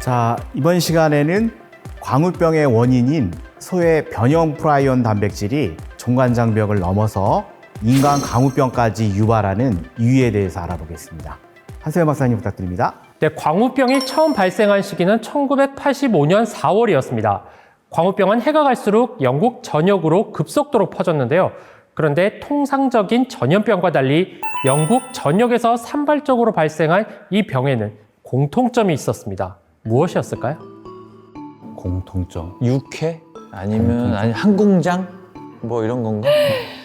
자, 이번 시간에는 광우병의 원인인 소의 변형 프라이온 단백질이 종간장벽을 넘어서 인간 광우병까지 유발하는 이유에 대해서 알아보겠습니다. 한세영 박사님 부탁드립니다. 네, 광우병이 처음 발생한 시기는 1985년 4월이었습니다. 광우병은 해가 갈수록 영국 전역으로 급속도로 퍼졌는데요. 그런데 통상적인 전염병과 달리 영국 전역에서 산발적으로 발생한 이 병에는 공통점이 있었습니다. 무엇이었을까요? 공통점. 육회? 아니면 항공장? 뭐 이런 건가?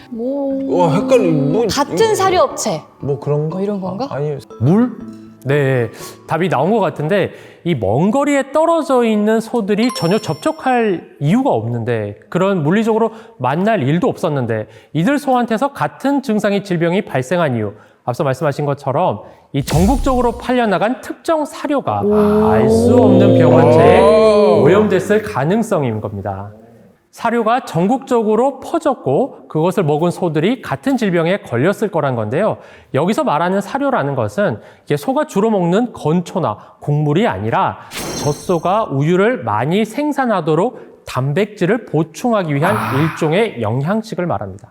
뭐 헷갈리. 뭐 같은 사료업체 뭐 그런 거? 뭐 이런 건가? 아니, 물? 네, 답이 나온 것 같은데 이 먼 거리에 떨어져 있는 소들이 전혀 접촉할 이유가 없는데 그런 물리적으로 만날 일도 없었는데 이들 소한테서 같은 증상의 질병이 발생한 이유 앞서 말씀하신 것처럼 이 전국적으로 팔려나간 특정 사료가 알 수 없는 병원체에 오염됐을 가능성인 겁니다. 사료가 전국적으로 퍼졌고 그것을 먹은 소들이 같은 질병에 걸렸을 거란 건데요. 여기서 말하는 사료라는 것은 이게 소가 주로 먹는 건초나 곡물이 아니라 젖소가 우유를 많이 생산하도록 단백질을 보충하기 위한 일종의 영양식을 말합니다.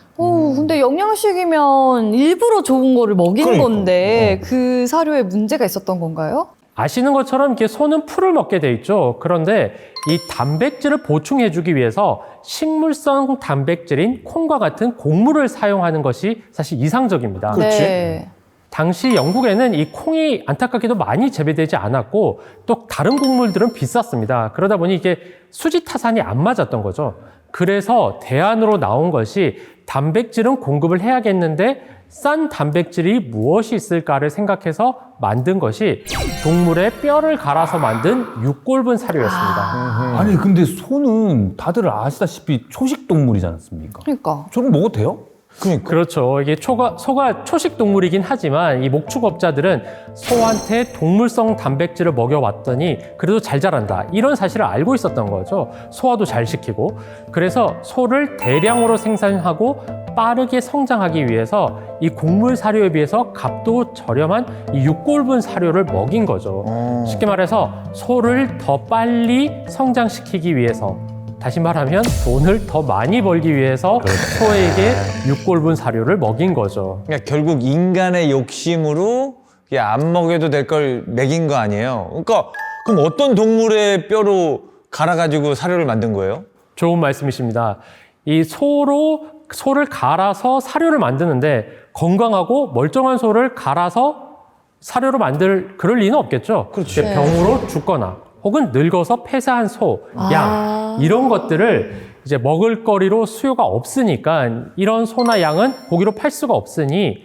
근데 영양식이면 일부러 좋은 거를 먹인 그러니까. 건데 그 사료에 문제가 있었던 건가요? 아시는 것처럼 이렇게 소는 풀을 먹게 돼 있죠. 그런데 이 단백질을 보충해주기 위해서 식물성 단백질인 콩과 같은 곡물을 사용하는 것이 사실 이상적입니다. 그렇지. 네. 당시 영국에는 이 콩이 안타깝게도 많이 재배되지 않았고 또 다른 곡물들은 비쌌습니다. 그러다 보니 이게 수지 타산이 안 맞았던 거죠. 그래서 대안으로 나온 것이 단백질은 공급을 해야겠는데 싼 단백질이 무엇이 있을까를 생각해서 만든 것이 동물의 뼈를 갈아서 만든 육골분 사료였습니다. 아니 근데 소는 다들 아시다시피 초식 동물이지 않습니까? 그러니까 저는 먹어도 돼요? 그러니까. 그렇죠. 이게 소가 초식 동물이긴 하지만 이 목축업자들은 소한테 동물성 단백질을 먹여왔더니 그래도 잘 자란다. 이런 사실을 알고 있었던 거죠. 소화도 잘 시키고. 그래서 소를 대량으로 생산하고 빠르게 성장하기 위해서 이 곡물 사료에 비해서 값도 저렴한 이 육골분 사료를 먹인 거죠. 쉽게 말해서 소를 더 빨리 성장시키기 위해서 다시 말하면 돈을 더 많이 벌기 위해서 소에게 육골분 사료를 먹인 거죠. 그러니까 결국 인간의 욕심으로 이게 안 먹여도 될 걸 먹인 거 아니에요? 그러니까 그럼 어떤 동물의 뼈로 갈아가지고 사료를 만든 거예요? 좋은 말씀이십니다. 이 소를 갈아서 사료를 만드는데 건강하고 멀쩡한 소를 갈아서 사료로 그럴 리는 없겠죠. 그렇지. 이제 병으로 죽거나 혹은 늙어서 폐사한 소, 양 이런 것들을 이제 먹을거리로 수요가 없으니까 이런 소나 양은 고기로 팔 수가 없으니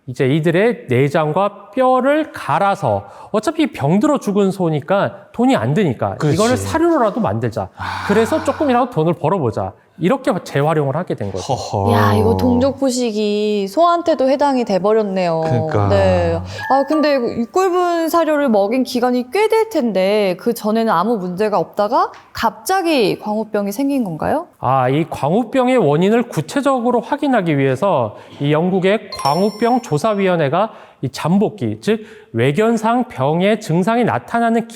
이제 이들의 내장과 뼈를 갈아서 어차피 병들어 죽은 소니까 돈이 안 드니까 그렇지. 이거를 사료로라도 만들자. 그래서 조금이라도 돈을 벌어보자. 이렇게 재활용을 하게 된 거죠. 허허. 야, 이거 동족 포식이 소한테도 해당이 돼버렸네요. 그러니까. 네. 근데 육골분 사료를 먹인 기간이 꽤 될 텐데 그 전에는 아무 문제가 없다가 갑자기 광우병이 생긴 건가요? 이 광우병의 원인을 구체적으로 확인하기 위해서 이 영국의 광우병 조사위원회가 이 잠복기, 즉 외견상 병의 증상이 나타나는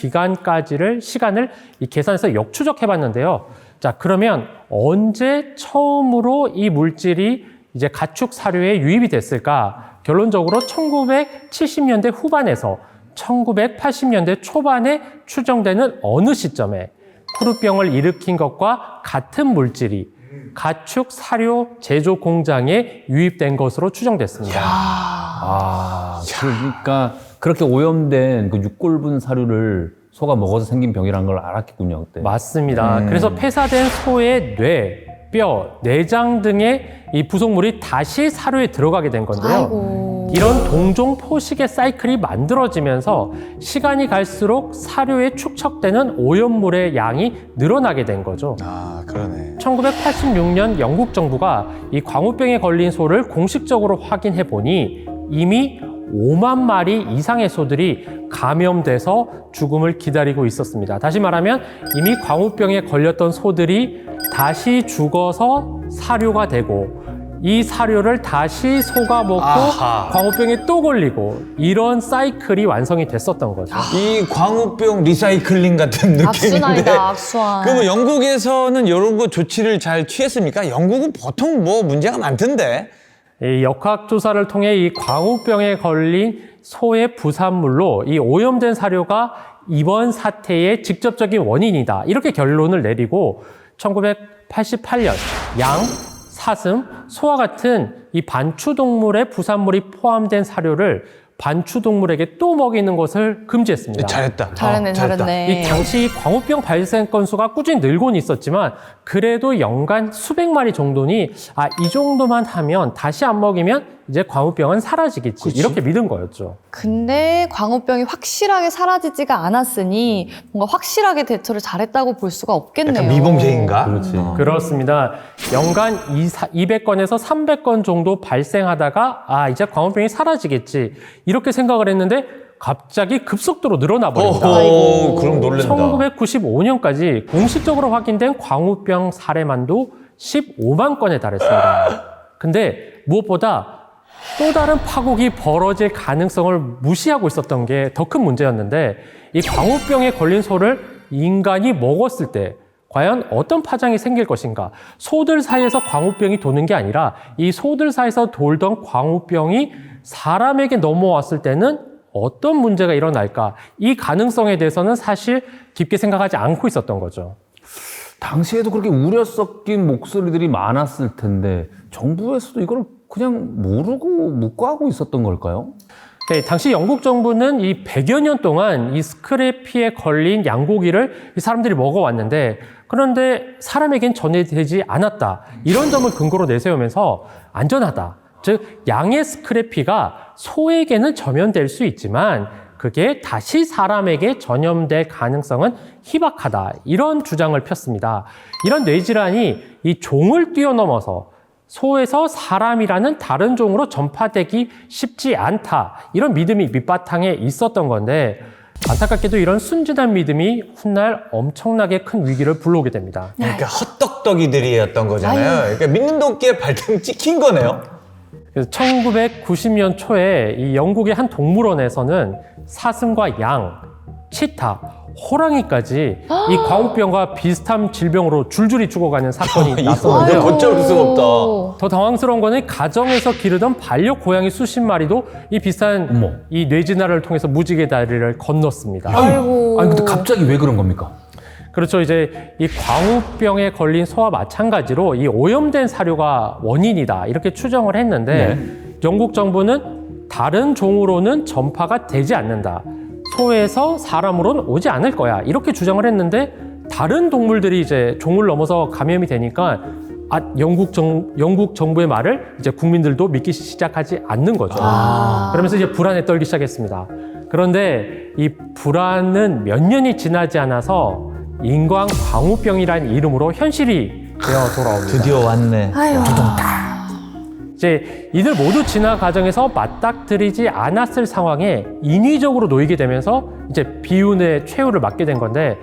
시간을 계산해서 역추적해봤는데요. 자, 그러면 언제 처음으로 이 물질이 이제 가축 사료에 유입이 됐을까? 결론적으로 1970년대 후반에서 1980년대 초반에 추정되는 어느 시점에 쿠르병을 일으킨 것과 같은 물질이 가축 사료 제조 공장에 유입된 것으로 추정됐습니다. 그러니까 그렇게 오염된 그 육골분 사료를 소가 먹어서 생긴 병이라는 걸 알았겠군요, 그때. 맞습니다. 그래서 폐사된 소의 뇌, 뼈, 내장 등의 이 부속물이 다시 사료에 들어가게 된 건데요. 아이고. 이런 동종 포식의 사이클이 만들어지면서 시간이 갈수록 사료에 축적되는 오염물의 양이 늘어나게 된 거죠. 그러네. 1986년 영국 정부가 이 광우병에 걸린 소를 공식적으로 확인해 보니 이미 5만 마리 이상의 소들이 감염돼서 죽음을 기다리고 있었습니다. 다시 말하면 이미 광우병에 걸렸던 소들이 다시 죽어서 사료가 되고 이 사료를 다시 소가 먹고 아하. 광우병에 또 걸리고 이런 사이클이 완성이 됐었던 거죠. 이 광우병 리사이클링 같은 느낌인데. 악순환이다, 악순환. 그러면 영국에서는 이런 거 조치를 잘 취했습니까? 영국은 보통 뭐 문제가 많던데. 이 역학조사를 통해 이 광우병에 걸린 소의 부산물로 이 오염된 사료가 이번 사태의 직접적인 원인이다. 이렇게 결론을 내리고 1988년 양, 사슴, 소와 같은 이 반추동물의 부산물이 포함된 사료를 반추동물에게 또 먹이는 것을 금지했습니다. 잘했다. 잘했네, 잘했다. 잘했네. 이 당시 광우병 발생 건수가 꾸준히 늘고는 있었지만 그래도 연간 수백 마리 정도니 이 정도만 하면 다시 안 먹이면 이제 광우병은 사라지겠지 이렇게 믿은 거였죠. 근데 광우병이 확실하게 사라지지가 않았으니 뭔가 확실하게 대처를 잘했다고 볼 수가 없겠네요. 약간 미봉제인가? 그렇지. 그렇습니다. 연간 200건에서 300건 정도 발생하다가 이제 광우병이 사라지겠지 이렇게 생각을 했는데 갑자기 급속도로 늘어나 버립니다. 오, 그럼 놀랜다. 1995년까지 공식적으로 확인된 광우병 사례만도 15만 건에 달했습니다. 근데 무엇보다 또 다른 파국이 벌어질 가능성을 무시하고 있었던 게 더 큰 문제였는데 이 광우병에 걸린 소를 인간이 먹었을 때 과연 어떤 파장이 생길 것인가? 소들 사이에서 광우병이 도는 게 아니라 이 소들 사이에서 돌던 광우병이 사람에게 넘어왔을 때는 어떤 문제가 일어날까? 이 가능성에 대해서는 사실 깊게 생각하지 않고 있었던 거죠. 당시에도 그렇게 우려 섞인 목소리들이 많았을 텐데 정부에서도 이걸 그냥 모르고 묵과하고 있었던 걸까요? 네, 당시 영국 정부는 이 100여 년 동안 이 스크래피에 걸린 양고기를 이 사람들이 먹어왔는데 그런데 사람에겐 전해되지 않았다. 이런 점을 근거로 내세우면서 안전하다. 즉 양의 스크래피가 소에게는 전염될 수 있지만 그게 다시 사람에게 전염될 가능성은 희박하다. 이런 주장을 폈습니다. 이런 뇌질환이 이 종을 뛰어넘어서 소에서 사람이라는 다른 종으로 전파되기 쉽지 않다. 이런 믿음이 밑바탕에 있었던 건데 안타깝게도 이런 순진한 믿음이 훗날 엄청나게 큰 위기를 불러오게 됩니다. 그러니까 헛떡떡이들이었던 거잖아요. 그러니까 믿는 도끼에 발등 찍힌 거네요. 그래서 1990년 초에 이 영국의 한 동물원에서는 사슴과 양, 치타, 호랑이까지 이 광우병과 비슷한 질병으로 줄줄이 죽어가는 사건이 났었는데요. 아이고. 걷잡을 수가 없다. 더 당황스러운 거는 가정에서 기르던 반려 고양이 수십 마리도 이 비슷한 어머. 이 뇌진화를 통해서 무지개 다리를 건넜습니다. 아이고. 아니 근데 갑자기 왜 그런 겁니까? 그렇죠. 이제 이 광우병에 걸린 소와 마찬가지로 이 오염된 사료가 원인이다. 이렇게 추정을 했는데 영국 정부는 다른 종으로는 전파가 되지 않는다. 소에서 사람으로는 오지 않을 거야. 이렇게 주장을 했는데 다른 동물들이 이제 종을 넘어서 감염이 되니까 영국 정부의 말을 이제 국민들도 믿기 시작하지 않는 거죠. 그러면서 이제 불안에 떨기 시작했습니다. 그런데 이 불안은 몇 년이 지나지 않아서 인광 광우병이라는 이름으로 현실이 되어 돌아옵니다. 드디어 왔네. 아유. 이제 이들 모두 진화 과정에서 맞닥뜨리지 않았을 상황에 인위적으로 놓이게 되면서 이제 비운의 최후를 맞게 된 건데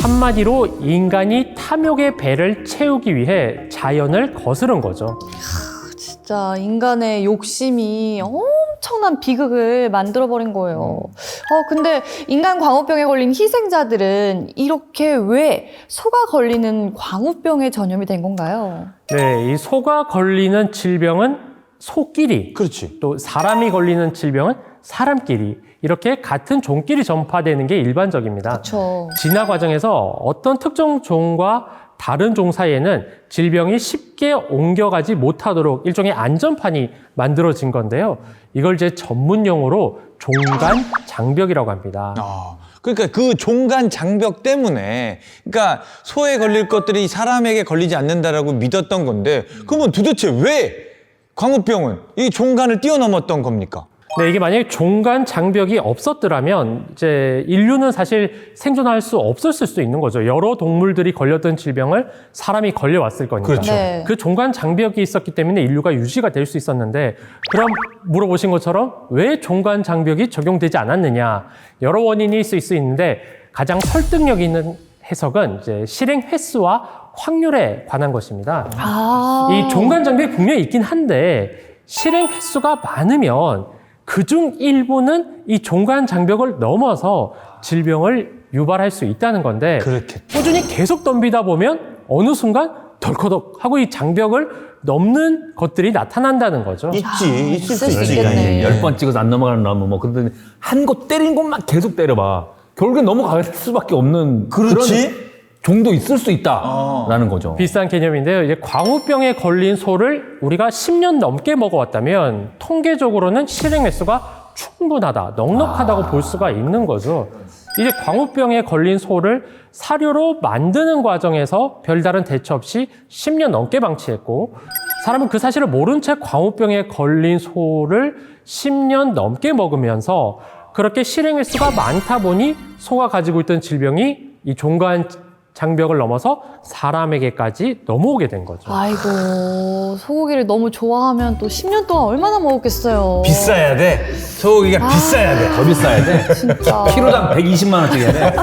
한마디로 인간이 탐욕의 배를 채우기 위해 자연을 거스른 거죠. 진짜 인간의 욕심이 엄청난 비극을 만들어버린 거예요. 근데 인간 광우병에 걸린 희생자들은 이렇게 왜 소가 걸리는 광우병에 전염이 된 건가요? 네, 이 소가 걸리는 질병은 소끼리, 그렇지. 또 사람이 걸리는 질병은 사람끼리 이렇게 같은 종끼리 전파되는 게 일반적입니다. 그렇죠. 진화 과정에서 어떤 특정 종과 다른 종 사이에는 질병이 쉽게 옮겨가지 못하도록 일종의 안전판이 만들어진 건데요. 이걸 이제 전문 용어로 종간 장벽이라고 합니다. 그러니까 그 종간 장벽 때문에 그러니까 소에 걸릴 것들이 사람에게 걸리지 않는다라고 믿었던 건데 그러면 도대체 왜 광우병은 이 종간을 뛰어넘었던 겁니까? 네, 이게 만약에 종간 장벽이 없었더라면 이제 인류는 사실 생존할 수 없었을 수도 있는 거죠. 여러 동물들이 걸렸던 질병을 사람이 걸려왔을 거니까. 그렇죠. 네. 그 종간 장벽이 있었기 때문에 인류가 유지가 될 수 있었는데 그럼 물어보신 것처럼 왜 종간 장벽이 적용되지 않았느냐. 여러 원인이 있을 수 있는데 가장 설득력 있는 해석은 이제 실행 횟수와 확률에 관한 것입니다. 아. 이 종간 장벽이 분명히 있긴 한데 실행 횟수가 많으면 그중 일부는 이 종간 장벽을 넘어서 질병을 유발할 수 있다는 건데 그렇겠죠. 꾸준히 계속 덤비다 보면 어느 순간 덜커덕 하고 이 장벽을 넘는 것들이 나타난다는 거죠. 있을 수 있을 수 있지. 있겠네. 10번 찍어서 안 넘어가는 나무 뭐 근데 한 곳 때린 곳만 계속 때려봐. 결국엔 넘어갈 수밖에 없는 그렇지. 그런 종도 있을 수 있다라는 거죠. 비슷한 개념인데요. 이제 광우병에 걸린 소를 우리가 10년 넘게 먹어왔다면 통계적으로는 실행 횟수가 충분하다, 넉넉하다고 볼 수가 있는 거죠. 이제 광우병에 걸린 소를 사료로 만드는 과정에서 별다른 대처 없이 10년 넘게 방치했고 사람은 그 사실을 모른 채 광우병에 걸린 소를 10년 넘게 먹으면서 그렇게 실행 횟수가 많다 보니 소가 가지고 있던 질병이 이 종간 장벽을 넘어서 사람에게까지 넘어오게 된 거죠. 아이고, 소고기를 너무 좋아하면 또 10년 동안 얼마나 먹었겠어요. 비싸야 돼. 소고기가 비싸야 돼. 더 비싸야 돼. 진짜. 키로당 120만 원짜리 해야 돼.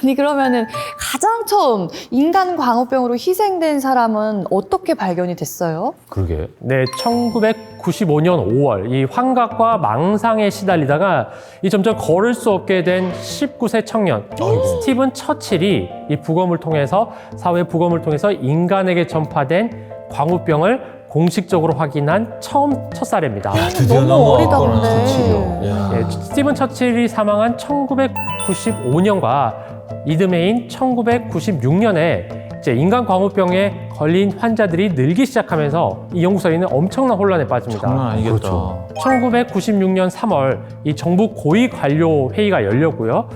아니, 그러면은 가장 처음 인간 광우병으로 희생된 사람은 어떻게 발견이 됐어요? 그러게. 네, 1995년 5월 이 환각과 망상에 시달리다가 이 점점 걸을 수 없게 된 19세 청년 스티븐 처칠이 이 부검을 통해서 사회 부검을 통해서 인간에게 전파된 광우병을 공식적으로 확인한 첫 사례입니다. 드디어 너무 어리다, 넘어갔구나. 근데. 네, 스티븐 처칠이 사망한 1995년과 이듬해인 1996년에 이제 인간 광우병에 걸린 환자들이 늘기 시작하면서 이 연구소에는 엄청난 혼란에 빠집니다. 장난 아니겠다. 그렇죠. 1996년 3월 이 정부 고위 관료 회의가 열렸고요.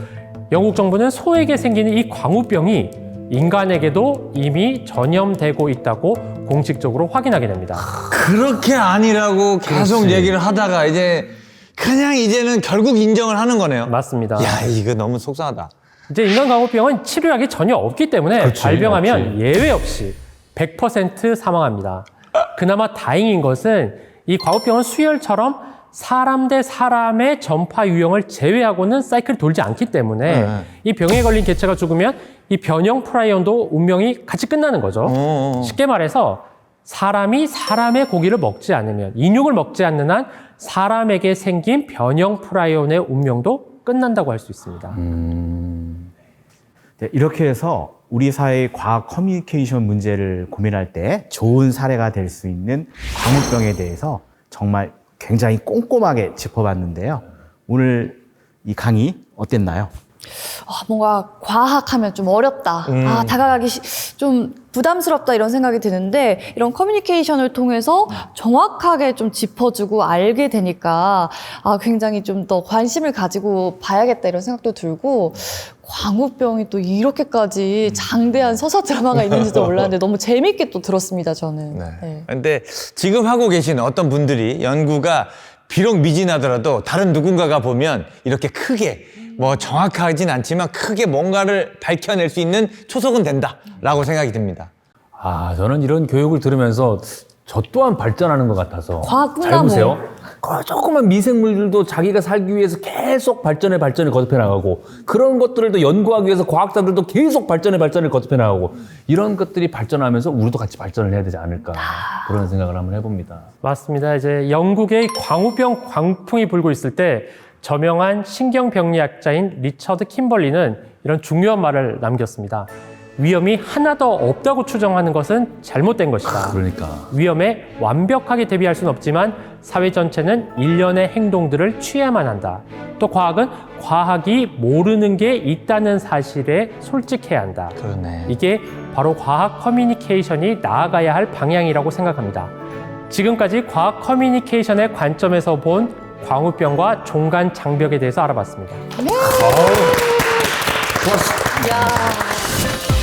영국 정부는 소에게 생기는 이 광우병이 인간에게도 이미 전염되고 있다고 공식적으로 확인하게 됩니다. 그렇게 아니라고 계속 그렇지. 얘기를 하다가 이제는 결국 인정을 하는 거네요. 맞습니다. 야, 이거 너무 속상하다. 이제 인간 광우병은 치료약이 전혀 없기 때문에 그렇지, 발병하면 예외 없이 100% 사망합니다. 그나마 다행인 것은 이 광우병은 수혈처럼 사람 대 사람의 전파 유형을 제외하고는 사이클이 돌지 않기 때문에 네. 이 병에 걸린 개체가 죽으면 이 변형 프라이온도 운명이 같이 끝나는 거죠. 쉽게 말해서 사람이 사람의 고기를 먹지 않으면, 인육을 먹지 않는 한 사람에게 생긴 변형 프라이온의 운명도 끝난다고 할 수 있습니다. 네, 이렇게 해서 우리 사회의 과학 커뮤니케이션 문제를 고민할 때 좋은 사례가 될 수 있는 광우병에 대해서 정말 굉장히 꼼꼼하게 짚어봤는데요. 오늘 이 강의 어땠나요? 뭔가 과학하면 좀 어렵다. 다가가기 좀 부담스럽다 이런 생각이 드는데 이런 커뮤니케이션을 통해서 정확하게 좀 짚어주고 알게 되니까 굉장히 좀 더 관심을 가지고 봐야겠다 이런 생각도 들고 광우병이 또 이렇게까지 장대한 서사 드라마가 있는지도 몰랐는데 너무 재밌게 또 들었습니다, 저는. 네. 근데 지금 하고 계시는 어떤 분들이 연구가 비록 미진하더라도 다른 누군가가 보면 이렇게 크게 뭐 정확하진 않지만 크게 뭔가를 밝혀낼 수 있는 초석은 된다라고 생각이 듭니다. 저는 이런 교육을 들으면서 저 또한 발전하는 것 같아서. 과학 잘 꿈나무. 보세요. 조그만 미생물들도 자기가 살기 위해서 계속 발전에 거듭해 나가고 그런 것들을 또 연구하기 위해서 과학자들도 계속 발전에 거듭해 나가고 이런 것들이 발전하면서 우리도 같이 발전을 해야 되지 않을까 그런 생각을 한번 해봅니다. 맞습니다. 이제 영국의 광우병 광풍이 불고 있을 때 저명한 신경병리학자인 리처드 킴벌리는 이런 중요한 말을 남겼습니다. 위험이 하나도 없다고 추정하는 것은 잘못된 것이다. 그러니까. 위험에 완벽하게 대비할 수는 없지만 사회 전체는 일련의 행동들을 취해야만 한다. 또 과학은 과학이 모르는 게 있다는 사실에 솔직해야 한다. 그러네. 이게 바로 과학 커뮤니케이션이 나아가야 할 방향이라고 생각합니다. 지금까지 과학 커뮤니케이션의 관점에서 본 광우병과 종간 장벽에 대해서 알아봤습니다. 야.